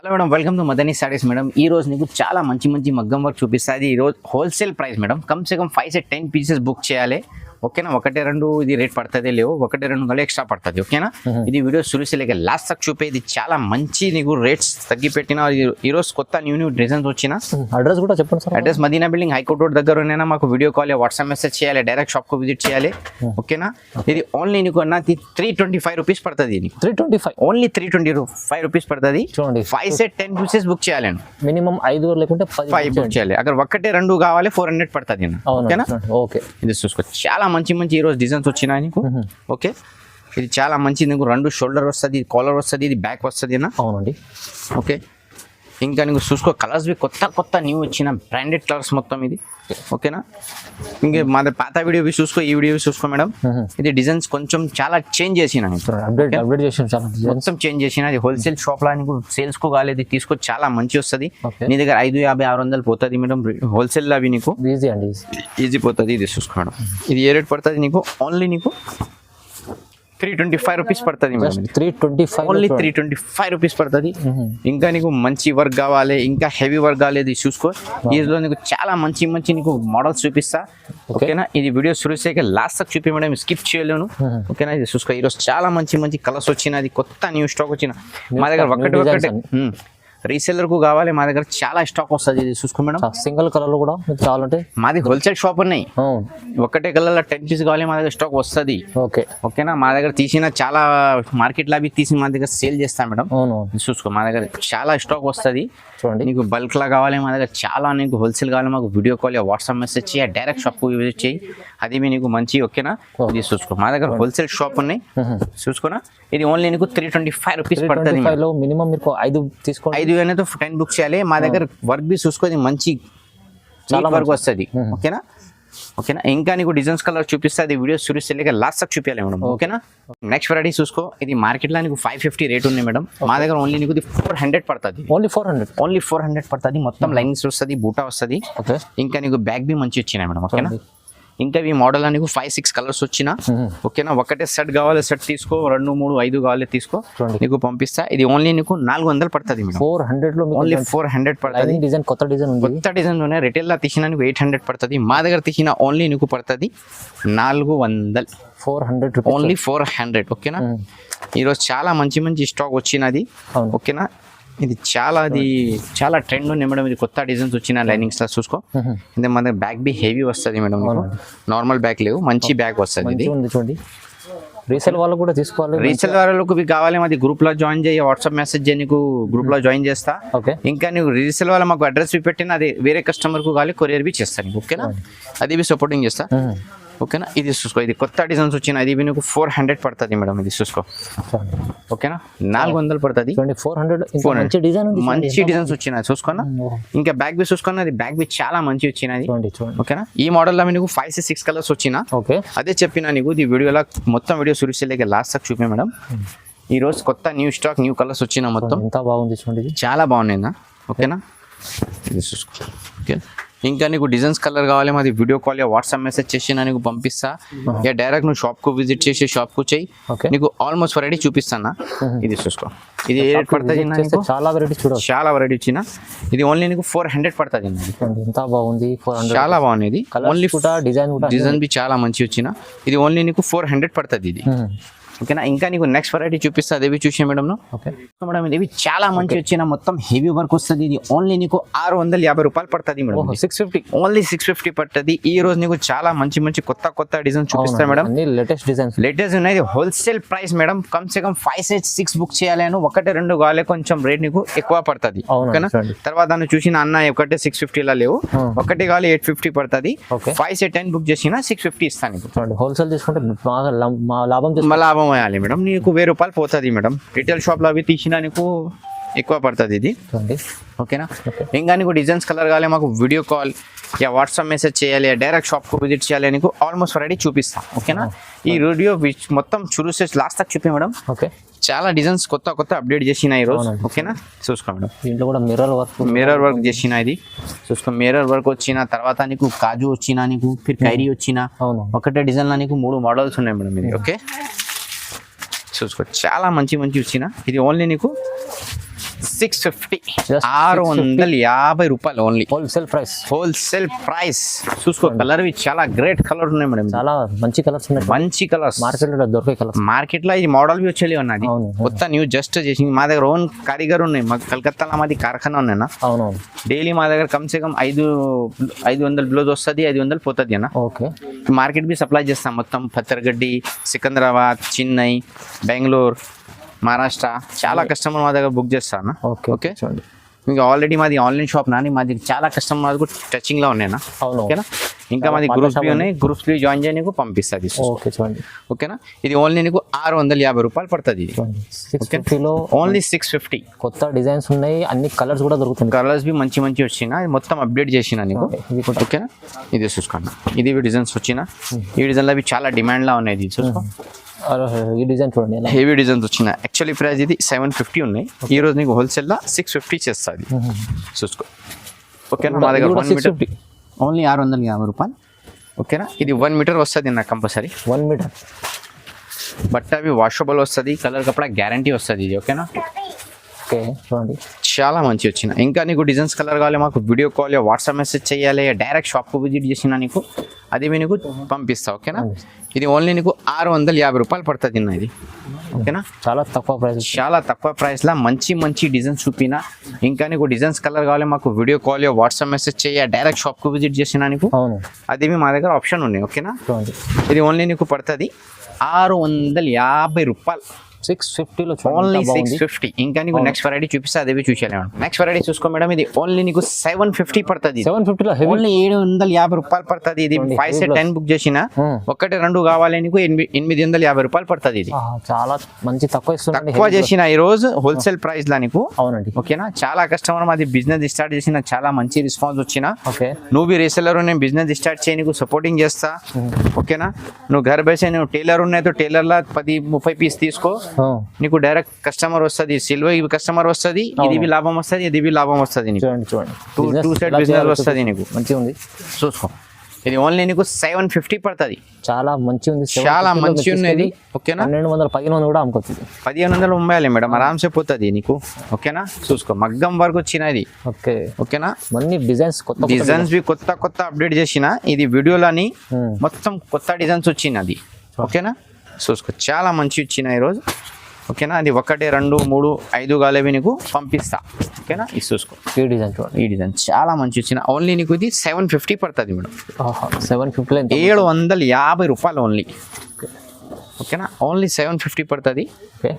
Hello madam, welcome to Madani saris madam. ఈ రోజు నీకు చాలా మంచి మగ్గం వర్క్ చూపిస్తుంది. ఈ రోజు wholesale price madam. Come say come 5 से 10 పీసెస్ బుక్ చేయాలి. ఓకేనా? ఒకటే రెండు ఇది రేట్ పడుతుంది, లేవు ఒకటే రెండు గల ఎక్స్ట్రా పడుతుంది. ఓకేనా? ఇది వీడియో సురుసిలేక లాస్ట్ తక్ చూపే. ఇది చాలా మంచి నీకు రేట్స్ తగ్గి పెట్టిన. ఈ రోజు కొత్త న్యూ డిజైన్స్ వచ్చిన. అడ్రస్ కూడా చెప్పండి sir. Address Madina building high court road దగ్గర ఉన్నాయినా మాకు వీడియో కాల్ వాట్సాప్ మెసేజ్ చేయాలి, డైరెక్ట్ షాప్ కు విజిట్ చేయాలి. ఓకేనా? ఇది ఓన్లీ నీకు అన్న 325 రూపీస్ పడుతుంది. 325 ఓన్లీ 325 రూపీస్ పడుతుంది. చూడండి, 5 से 10 పీసెస్ బుక్ చేయాలి. మినిమం 5 లేకుంటే 5 బుక్ చేయాలి. అక్కడ ఒక్కటే రెండు కావాలి 400 పడుతుంది. ఓకేనా? ఓకే, ఇది చూసుకో. చాలా మంచి ఈ రోజు డిజైన్స్ వచ్చినాయి నీకు. ఓకే, ఇది చాలా మంచి నీకు. రెండు షోల్డర్ వస్తుంది, కాలర్ వస్తుంది, ఇది బ్యాక్ వస్తుంది అన్న. అవునండి. ఓకే, ఇంకా నీకు చూసుకో. కలర్స్ బి కొత్త న్యూ వచ్చిన బ్రాండెడ్ కలర్స్ మొత్తం ఇది. ఓకేనా? ఇంకా మా పాత వీడియో చూసుకో, ఈ వీడియో చూసుకో మేడం. ఇది డిజైన్స్ కొంచెం చాలా చేంజ్ చేసిన, అప్డేట్ చేసిన, చాలా మొత్తం చేంజ్ చేసిన. అది హోల్సేల్ షాప్ లా నీకు సేల్స్ కు కాలేదు, తీసుకో. చాలా మంచి వస్తుంది. నీ దగ్గర 550 600 పోతుంది మేడం. హోల్సేల్ లో అవి నీకు ఈజీ అండి, ఈజీ పోతుంది. ఇది చూసుకో మేడం. ఇది ఏ రేట్ పడుతుంది నీకు? ఓన్లీ నీకు 325 రూపీస్ పడుతుంది మేడం. 325, ఓన్లీ 325 రూపీస్ పడుతుంది. ఇంకా నీకు మంచి వర్క్ కావాలి, ఇంకా హెవీ వర్క్ కావాలి, ఇది చూసుకో. ఈలో నీకు చాలా మంచి నీకు మోడల్స్ చూపిస్తా. ఓకేనా? ఇది వీడియో చూసేక లాస్ట్ తక్ చూపి మేడం, స్కిప్ చేయలేను. ఓకేనా? ఇది చూసుకో. ఈరోజు చాలా మంచి కలర్స్ వచ్చిన. అది కొత్త న్యూ స్టాక్ వచ్చిన మా దగ్గర. ఒకటి రీసెల్లర్ కు కావాలి, మా దగ్గర చాలా స్టాక్ వస్తుంది. ఇది చూసుకో మేడం. సింగిల్ కలర్ లో కూడా కావాలంటే మాది హోల్సేల్ షాప్ ఉన్నాయి. ఒకటే కలర్ 10 పీస్ కావాలి, మా దగ్గర స్టాక్ వస్తుంది. ఓకే, ఓకేనా? మా దగ్గర తీసిన చాలా మార్కెట్ లో అవి తీసి మా దగ్గర సేల్ చేస్తాం మేడం. చూసుకో, మా దగ్గర చాలా స్టాక్ వస్తుంది. చూడండి, నీకు బల్క్ లా కావాలి, మా దగ్గర చాలా. నీకు హోల్సేల్ కావాలి, మాకు వీడియో కాల్ వాట్సాప్ మెసేజ్ చేయి, డైరెక్ట్ షాప్ కు విజిట్ చేయి. అది నీకు మంచి. ఓకేనా? ఇది చూసుకో, మా దగ్గర హోల్సేల్ షాప్ ఉన్నాయి. చూసుకోనా? ఇది ఓన్లీ నీకు 325 రూపీస్ పడుతుంది. మినిమం మీకు 5 తీసుకోండి. 5 అనేది 10 బుక్ చేయాలి. మా దగ్గర వర్క్ బి చూసుకో, మంచి చాలా వర్క్ వస్తుంది. ఓకేనా? ఓకేనా? ఇంకా నీకు డిజైన్స్ కలర్ చూపిస్తే అది వీడియో చూపిస్తే లాస్ట్ తక్ చూపించాలి మేడం. ఓకేనా? నెక్స్ట్ వెరైటీ చూసుకో. ఇది మార్కెట్ లో నీకు 550 రేట్ ఉంది మేడం. మా దగ్గర ఓన్లీ నీకు 400 పడుతుంది. ఓన్లీ 400 పడుతుంది. మొత్తం లైన్స్ వస్తుంది, బూటా వస్తుంది. ఇంకా నీకు బ్యాగ్ బి మంచి వచ్చినాయి మేడం. ఓకేనా? ఇంకా ఈ మోడల్ నీకు 5-6 కలర్స్ వచ్చిన. ఓకేనా? ఒకటే సెట్ కావాలి, సెట్ తీసుకో. 2 3 5 కావాలి, తీసుకో. నీకు పంపిస్తా. ఇది ఓన్లీ నీకు 400 పడుతుంది మేడం. 400 లో ఓన్లీ 400 పడుతుంది. డిజైన్ కొత్త డిజైన్ ఉన్నాయి. రిటైల్ లో తీసిన నీకు 800 పడుతుంది. మా దగ్గర తీసిన ఓన్లీ నీకు పడుతుంది 400. 400 ఓన్లీ 400. ఓకేనా? ఈరోజు చాలా మంచి స్టాక్ వచ్చినది. ఓకేనా? ఇది చాలా ట్రెండ్ ఉంది మేడం. ఇది కొత్త డిజైన్స్ వచ్చిన లైనింగ్స్ లా చూసుకో. ఇది మన బ్యాగ్ బి హెవీ వస్తుంది మేడం. నార్మల్ బ్యాగ్ లేవు, మంచి బ్యాగ్ వస్తుంది. ఇది చూడండి, రీసేల్ వాళ్ళు కూడా తీసుకోవాలి. రీసేల్ వాళ్ళకు కావాలి, మాది గ్రూప్ లో జాయిన్ చేయి, వాట్సాప్ మెసేజ్ చేయి, నీకు గ్రూప్ లో జాయిన్ చేస్తా. ఇంకా నువ్వు రీసేల్ వాళ్ళ మాకు అడ్రస్ పెట్టిన అది వేరే కస్టమర్ కు కావాలి, కొరియర్ బి చేస్తాను. ఓకేనా? అది బి సపోర్టింగ్ చేస్తా. ఓకేనా? ఇది చూసుకో. ఇది కొత్త డిజైన్స్ వచ్చిన. ఇది నీకు 400 పడుతుంది మేడం. ఇది చూసుకో. ఓకేనా? 400 పడుతుంది. 400 మంచి డిజైన్స్ వచ్చినాయి. చూసుకున్నా. ఇంకా బ్యాగ్ బి చూసుకున్నా. అది బ్యాగ్ బి చాలా మంచి వచ్చినది. ఓకేనా? ఈ మోడల్ లో నీకు 5 से 6 కలర్స్ వచ్చిన. అదే చెప్పినా నీకు. ఈ వీడియోలో మొత్తం వీడియో సురిసేలేక లాస్ట్ తక్ చూపి మేడం. ఈ రోజు కొత్త న్యూ స్టాక్, న్యూ కలర్స్ వచ్చిన. మొత్తం ఎంత బాగుంది చూడండి, చాలా బాగున్నాయి. ఓకేనా? ఇది చూసుకో. ఓకే, ఇంకా నీకు డిజైన్స్ కలర్ కావాలి, మాది వీడియో కాల్ వాట్సాప్ మెసేజ్ చేసి నీకు పంపిస్తా. డైరెక్ట్ నువ్వు షాప్ కు విజిట్ చేసి షాప్ కు చెయ్యి. నీకు ఆల్మోస్ట్ వెరైటీ చూపిస్తాను. ఇది చూసుకో. ఇది పడుతుంది, చాలా వెరైటీ వచ్చిన. ఇది ఓన్లీ నీకు 400 పడుతుంది. ఎంత బాగుంది, చాలా బాగుంది. ఇది ఓన్లీ డిజైన్ బి చాలా మంచి వచ్చిన. ఇది ఓన్లీ నీకు 400 పడుతుంది. ఇది ఓకేనా? ఇంకా నీకు నెక్స్ట్ వెరైటీ చూపిస్తా, అదేవి చూసే మేడం. మేడం ఇవి చాలా మంచి వచ్చిన, మొత్తం హెవీ వర్క్ వస్తుంది. ఇది ఓన్లీ నీకు 650 రూపాయలు పడుతుంది మేడం. 650, ఓన్లీ 650 పడుతుంది. ఈ రోజు నీకు చాలా మంచి కొత్త డిజైన్ చూపిస్తా మేడం. లేటెస్ట్ ఉన్నాయి. Wholesale price madam. Come say come 5 से 6 బుక్ చేయాలి. ఒకటే రెండు కావాలి, కొంచెం రేట్ నీకు ఎక్కువ పడుతుంది. ఓకేనా? తర్వాత నువ్వు చూసిన అన్న ఒకటే 650 లా లేవు, ఒకటి కావాలి 850 పడుతుంది. 5 से 10 బుక్ చేసిన 650 ఇస్తాను. హోల్సేల్ తీసుకుంటే లాభం అయ్యాలి మేడం. నీకు 1000 రూపాయలు పోతుంది మేడం. రిటైల్ షాప్ లో అవి తీసినా నీకు ఎక్కువ పడుతుంది. ఇది ఓకేనా? ఇంకా నీకు డిజైన్స్ కలర్ కావాలి, మాకు వీడియో కాల్ వాట్సాప్ మెసేజ్ చేయాలి, డైరెక్ట్ షాప్ కు విజిట్ చేయాలి. నీకు ఆల్మోస్ట్ రెడీ చూపిస్తా. ఓకేనా? ఈ వీడియో మొత్తం చూసే లాస్ట్ తక్ చూపి మేడం. చాలా డిజైన్స్ కొత్త అప్డేట్ చేసిన ఈ రోజు. ఓకేనా? చూసుకో మేడం. దీంట్లో కూడా మిర్రర్ వర్క్ చేసిన. ఇది చూసుకో. మిర్రర్ వర్క్ వచ్చిన తర్వాత నీకు కాజు వచ్చిన, నీకు ఖైరీ వచ్చిన. ఒకటే డిజైన్ లో నీకు 3 మోడల్స్ ఉన్నాయి మేడం. ఇది ఓకే చూసుకో. చాలా మంచి వచ్చిన. ఇది ఓన్లీ నీకు 650 Just 650 రూపాయలు only wholesale price. Wholesale price. చూసుకో కలర్ వి చాలా గ్రేట్ కలర్ ఉన్నాయి మేడం, చాలా మంచి కలర్స్ ఉన్నాయి. మంచి కలర్స్ మార్కెట్ లో దొరికే కలర్స్. మార్కెట్ లో ఇది మోడల్ వి వచ్చేది ఉన్నది, అవును. కొత్త న్యూ జస్ట్ చేసి మా దగ్గర ఓన్ కారిగర్ ఉన్నాయి. మా కలకత్తాలో మాది కార్ఖానా ఉన్నాయన్న. అవునవును. డైలీ మా దగ్గర కమ్ సే కమ్ 500 బ్లౌజ్ వస్తుంది, 500 పోతుంది అన్న. ఓకే. మార్కెట్ బి సప్లై చేస్తాం మొత్తం. పత్తర్గడ్డి, సికింద్రాబాద్, చెన్నై, బెంగళూరు, మహారాష్ట్ర చాలా కస్టమర్ మా దగ్గర బుక్ చేస్తాను. ఓకే ఓకే చూడండి. ఇంకా ఆల్రెడీ మాది ఆన్లైన్ షాప్ నాని, మాది చాలా కస్టమర్ కూడా టచింగ్ లో ఉన్నాయన్నా. అవును. ఓకేనా. ఇంకా మాది గ్రూప్స్ బి ఉన్నాయి, గ్రూప్స్ బి జాయిన్ చేయడానికి పంపిస్తుంది. ఓకే చూడండి. ఓకేనా. ఇది ఓన్లీ నీకు 650 రూపాయలు పడుతుంది. 650లో ఓన్లీ 650. కొత్త డిజైన్స్ ఉన్నాయి, అన్ని కలర్స్ కూడా దొరుకుతుంది. కలర్స్ బి మంచి మంచి వచ్చిన, మొత్తం అప్డేట్ చేసిన నీకు. ఇది కూడా ఓకేనా. ఇది చూసుకోండి, ఇది డిజైన్స్ వచ్చిన. ఈ డిజైన్లో అవి చాలా డిమాండ్ లా ఉన్నాయి. ఇది చూసుకో, ఈ డిజైన్ చూడండి ఎలా. హెవీ డిజైన్స్ వచ్చిన. యాక్చువల్లీ ప్రైస్ ఇది 750 ఉన్నాయి, ఈ రోజు నీకు హోల్సేల్ లా 650 చేస్తుంది. చూసుకో. ఓకేనా. మా దగ్గర 1 మీటర్ ఓన్లీ 650 రూపాయలు. ఓకేనా. ఇది 1 మీటర్ వస్తుంది నాకు కంపల్సరీ. 1 మీటర్. బట్ అవి వాషబుల్ వస్తుంది, కలర్ కపడా గ్యారంటీ వస్తుంది ఇది. ఓకేనా. ఓకే చూడండి. చాలా మంచి వచ్చిన. ఇంకా నీకు డిజైన్స్ కలర్ కావాలి, మాకు వీడియో కాల్, వాట్సాప్ మెసేజ్ చేయాలి, డైరెక్ట్ షాప్కు విజిట్ చేసిన నీకు అది నీకు పంపిస్తా. ఓకేనా. ఇది ఓన్లీ నీకు 650 రూపాయలు పడుతుంది అన్న ఇది. ఓకేనా. చాలా తక్కువ ప్రైస్, చాలా తక్కువ ప్రైస్లో మంచి మంచి డిజైన్స్ చూపిన. ఇంకా నీకు డిజైన్స్ కలర్ కావాలి, మాకు వీడియో కాల్, వాట్సాప్ మెసేజ్ చేయ, డైరెక్ట్ షాప్కు విజిట్ చేసిన నీకు అవును అది మా దగ్గర ఆప్షన్ ఉన్నాయి. ఓకేనా. చూడండి. ఇది ఓన్లీ నీకు పడుతుంది 650 రూపాయలు. 650లో ఓన్లీ 650. ఇంకా నీకు నెక్స్ట్ వెరైటీ చూపిస్తే అదే చూసేయాలి మేడం. నెక్స్ట్ వెరైటీ చూసుకో మేడం, ఇది ఓన్లీ నీకు 750 పడుతుంది. 750లో హెవీ. ఓన్లీ 750 రూపాయలు పడుతుంది. ఇది 5 సెట్ 10 బుక్ చేసిన, ఒకటి 2 కావాలి నీకు 850 రూపాయలు పడుతుంది. ఇది చాలా మంచి తక్కువ ఇస్తుంది, తక్కువ చేసిన ఈ రోజు హోల్సేల్ ప్రైస్ లా నీకు. అవునండి. ఓకేనా. చాలా కస్టమర్ మాది బిజినెస్ స్టార్ట్ చేసిన, చాలా మంచి రెస్పాన్స్ వచ్చిన. ఓకే. నువ్వు బి రీసెల్లర్, నేను బిజినెస్ స్టార్ట్ చేయి, నీకు సపోర్టింగ్ చేస్తా. ఓకేనా. నువ్వు घर बैठे నువ్వు టైలర్ ఉన్నాయి, టైలర్ లా 10-30 పీస్ తీసుకో, నీకు డైరెక్ట్ కస్టమర్ వస్తుంది. సిల్వర్ కస్టమర్ వస్తుంది, ఇది బి లాభం వస్తుంది, ఇది బి లాభం వస్తుంది. చూడండి చూడండి. టూ సైడ్ బిజినెస్ వస్తుంది నీకు. మంచిగా ఉంది. చూసుకో. ఇది ఓన్లీ నీకు 750 పడుతుంది. చాలా మంచి ఉంది, చాలా మంచి ఉన్నది. ఓకేనా. 1200-1500 కూడా అమ్ముకోవచ్చు. 1500 ఉండాలి మేడం, ఆరామ్సే పోతుంది నీకు. ఓకేనా. చూసుకో, మగ్గం వరకు వచ్చినది. ఓకే. ఓకేనా. అన్ని డిజైన్స్ కొత్త డిజైన్స్ బి కొత్త కొత్త అప్డేట్ చేసిన. ఇది వీడియోలని మొత్తం కొత్త డిజైన్స్ వచ్చినది. ఓకేనా. చూసుకో, చాలా మంచి వచ్చిన ఈరోజు. ఓకేనా. అది 1, 2, 3, 5 కాలేవి నీకు పంపిస్తా. ఓకేనా. ఇది చూసుకో, ఈ డిజైన్ చూడండి. ఈ డిజైన్ చాలా మంచి వచ్చిన. ఓన్లీ నీకు ఇది 750 పడుతుంది మేడం. 750లో 750 రూపాయలు ఓన్లీ. ఓకేనా. ఓన్లీ 750 పడుతుంది. ఓకే.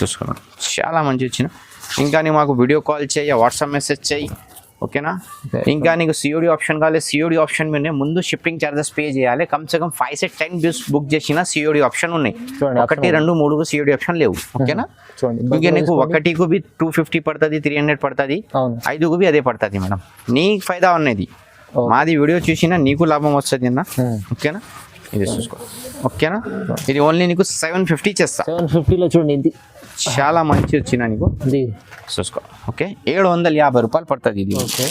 చూసుకోండి, చాలా మంచి వచ్చిన. ఇంకా నీకు మాకు వీడియో కాల్ చేయి, వాట్సాప్ మెసేజ్ చేయి. ఓకేనా. ఇంకా నీకు సిఓడి ఆప్షన్ కావాలి, సిఓడి ఆప్షన్ మీద ముందు షిప్పింగ్ ఛార్జెస్ పే చేయాలి. Come say come 5 set 10 bills book చేసిన సిఓడి ఆప్షన్ ఉన్నాయి. 1, 2, 3 సిఓడి ఆప్షన్ లేవు. ఓకేనా. ఇంకా నీకు 1కు బి 250 పడుతుంది, 300 పడుతుంది, 5కు బి అదే పడుతుంది మేడం. నీ ఫైదా ఉన్నది. మాది వీడియో చూసినా నీకు లాభం వస్తుంది అన్న. ఓకేనా. ఇది చూసుకో. ఓకేనా. ఇది ఓన్లీ నీకు 750 చేస్తా. 750లో చూడండి, ఇది చాలా మంచి వచ్చిన నీకు. చూసుకో. ఓకే. 750 రూపాయలు పడుతుంది ఇది. ఓకే.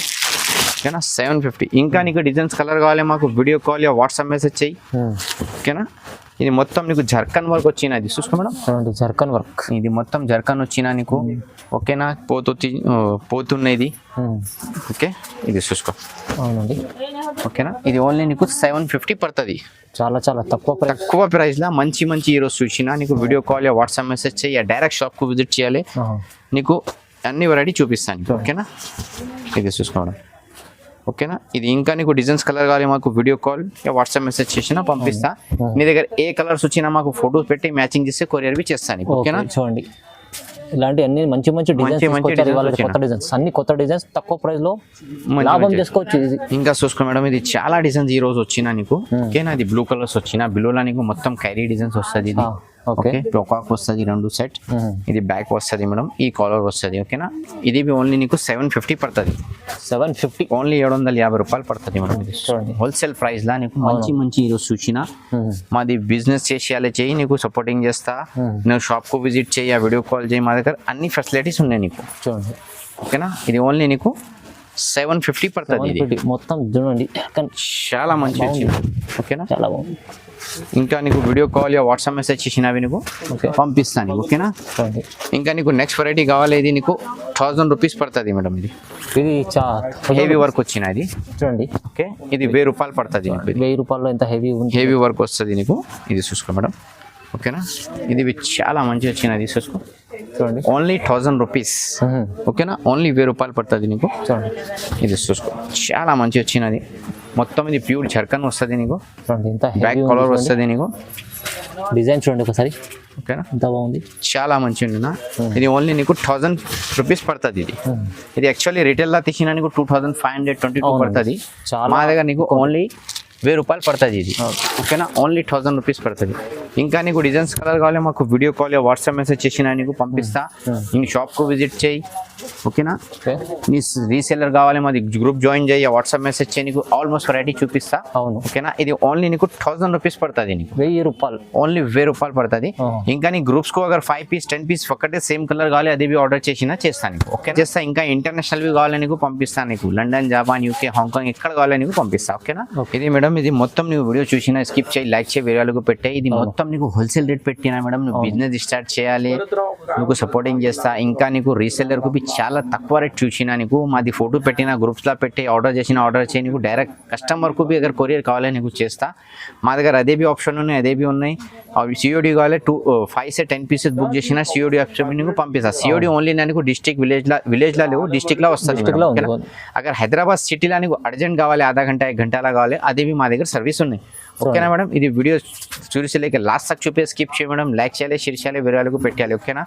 ఓకేనా. 750. ఇంకా నీకు డిజైన్స్ కలర్ కావాలి, మాకు వీడియో కాల్, వాట్సాప్ మెసేజ్ చేయి. ఓకేనా. ఇది మొత్తం నీకు జర్కన్ వర్క్ వచ్చిన. ఇది చూసుకో మేడం, జర్కన్ వర్క్. ఇది మొత్తం జర్కన్ వచ్చిన నీకు. ఓకేనా. పోతున్నది. ఓకే. ఇది చూసుకో. అవునండి. ఓకేనా. ఇది ఓన్లీ నీకు 750 పడుతుంది. చాలా చాలా తక్కువ ప్రైస్లో మంచి మంచి ఈరోజు చూసిన. నీకు వీడియో కాల్, వాట్సాప్ మెసేజ్ చేయి, డైరెక్ట్ షాప్కు విజిట్ చేయాలి, నీకు అన్ని వెరైటీ చూపిస్తాను. ఓకేనా. ఇది చూసుకోవడం. ఓకేనా. ఇది ఇంకా నీకు డిజైన్స్ కలర్ కావాలి, మాకు వీడియో కాల్, వాట్సాప్ మెసేజ్ చేసినా పంపిస్తా. నీ దగ్గర ఏ కలర్స్ వచ్చినా మాకు ఫోటోస్ పెట్టి మ్యాచింగ్ చేస్తే కొరియర్ బి చేస్తాను. ఓకేనా. చూడండి, ఇలాంటి అన్ని మంచి మంచి డిజైన్స్, కొత్త డిజైన్స్, అన్ని కొత్త డిజైన్స్ తక్కువ ప్రైస్ లో లాభం చేసుకోవచ్చు. ఇంకా చూసుకో మేడం, ఇది చాలా డిజైన్స్ ఈ రోజు వచ్చిన నీకు. ఓకేనా. ఇది బ్లూ కలర్స్ వచ్చిన, బ్లూలో నీకు మొత్తం ఖైరీ డిజైన్స్ వస్తుంది. ఇది ఓకే. ప్రోకాక్ వస్తుంది 2 సెట్. ఇది బ్యాక్ వస్తుంది మేడం, ఈ కాలర్ వస్తుంది. ఓకేనా. ఇది ఓన్లీ నీకు 750 పడుతుంది. 750 ఓన్లీ 750 రూపాయలు పడుతుంది మేడం. ఇది హోల్సేల్ ప్రైస్ లా నీకు మంచి మంచి ఈరోజు చూసిన. మాది బిజినెస్ చేసేయాలి, చేయి, నీకు సపోర్టింగ్ చేస్తా. నువ్వు షాప్కు విజిట్ చేయి, వీడియో కాల్ చేయి, మా దగ్గర అన్ని ఫెసిలిటీస్ ఉన్నాయి నీకు. చూడండి. ఓకేనా. ఇది ఓన్లీ నీకు 750 పడుతుంది. ఇది మొత్తం చూడండి, చాలా మంచి వచ్చింది. ఓకేనా. చాలా బాగుంది. ఇంకా నీకు వీడియో కాల్, వాట్సాప్ మెసేజ్ చేసినవి నీకు పంపిస్తాను. ఓకేనా. ఇంకా నీకు నెక్స్ట్ వెరైటీ కావాలి, ఇది నీకు 1000 రూపీస్ పడుతుంది మేడం. ఇది ఇది హెవీ వర్క్ వచ్చినది చూడండి. ఓకే, ఇది 1000 రూపాయలు పడుతుంది. 1000 రూపాయలు ఎంత హెవీ ఉంది, హెవీ వర్క్ వస్తుంది నీకు. ఇది చూసుకో మేడం, ఓకేనా. ఇది చాలా మంచి వచ్చినది, చూసుకో చూడండి. ఓన్లీ 1000 రూపీస్, ఓకేనా. ఓన్లీ 1000 రూపాయలు పడుతుంది నీకు. చూడండి ఇది చూసుకో, చాలా మంచి వచ్చినది. మొత్తం ఇది ప్యూర్ జర్కన్ వస్తుంది నీకు. చూడండి ఎంత బ్యాక్ హెవీ కలర్ వస్తుంది నీకు, డిజైన్ చూడండి ఒకసారి, ఓకేనా. ఎంత బాగుంది, చాలా మంచి ఉంది. ఇది ఓన్లీ నీకు 1000 రూపీస్ పడుతుంది. ఇది యాక్చువల్లీ రిటైల్లో తీసిన నీకు 2522 పడుతుంది. మా దగ్గర నీకు ఓన్లీ 1000 రూపాయలు పడుతుంది ఇది, ఓకేనా. ఓన్లీ 1000 రూపీస్ పడుతుంది. ఇంకా నీకు డిజైన్స్ కలర్ కావాలి మాకు వీడియో కాల్ వాట్సాప్ మెసేజ్ చేసినా నీకు పంపిస్తా. నీ షాప్కు విజిట్ చేయి, ఓకేనా. నీ రీసెల్లర్ కావాలి మాది గ్రూప్ జాయిన్ చేయి, వాట్సాప్ మెసేజ్ చేయి, నీకు ఆల్మోస్ట్ వెరైటీ చూపిస్తా. అవును, ఓకేనా. ఇది ఓన్లీ నీకు 1000 రూపీస్ పడుతుంది నీకు, 1000 రూపాయలు, ఓన్లీ 1000 రూపాయలు పడుతుంది. ఇంకా నీ గ్రూప్స్కు అగర్ 5 పీస్ 10 పీస్ ఒకటే సేమ్ కలర్ కావాలి అది ఆర్డర్ చేసినా చేస్తాను నీకు, ఓకే చేస్తా. ఇంకా ఇంటర్నేషనల్వి కావాలి నీకు పంపిస్తాను నీకు, లండన్, జపాన్, యూకే, హాంకాంగ్ ఎక్కడ కావాలి నీకు పంపిస్తా, ఓకేనా. ఇది మేడం, ఇది మొత్తం నువ్వు వీడియో చూసినా స్కిప్ చేయి, లైక్ చేయి, వేరే వాళ్ళకు పెట్టే. ఇది మొత్తం నీకు హోల్సేల్ రేట్ పెట్టినా మేడం. నువ్వు బిజినెస్ స్టార్ట్ చేయాలి, నీకు సపోర్టింగ్ చేస్తా. ఇంకా నీకు రీసెల్లర్కు చాలా తక్కువ రేట్ చూసినా నీకు మాది ఫోటో పెట్టిన గ్రూప్స్లో పెట్టి ఆర్డర్ చేసిన ఆర్డర్ చేయి, నీకు డైరెక్ట్ కస్టమర్కు బి అగర్ కొరియర్ కావాలి నీకు చేస్తా. మా దగ్గర అదే బి ఆప్షన్ ఉన్నాయి, అదే బి ఉన్నాయి. అవి సిఓడి కావాలి 5 से 10 పీసెస్ బుక్ చేసిన సిఓడి ఆప్షన్ నీకు పంపిస్తా. సిఓడి ఓన్లీ నీకు డిస్ట్రిక్ట్ విలేజ్లో లేవు, డిస్ట్రిక్ట్లో వస్తుంది. అగర్ హైదరాబాద్ సిటీలో నీకు అర్జెంట్ కావాలి, ఆधा घंटा 1 घंटाला కావాలి, అదే బి మా దగ్గర సర్వీస్ ఉన్నాయి, ఓకేనా మేడం. ఇది వీడియో చూసి లాస్ట్ తక్ చూపే స్కిప్ చేయ మేడం. లైక్ చేయాలి, షేర్ చేయాలి, వేరే వాళ్ళకు పెట్టాలి, ఓకేనా.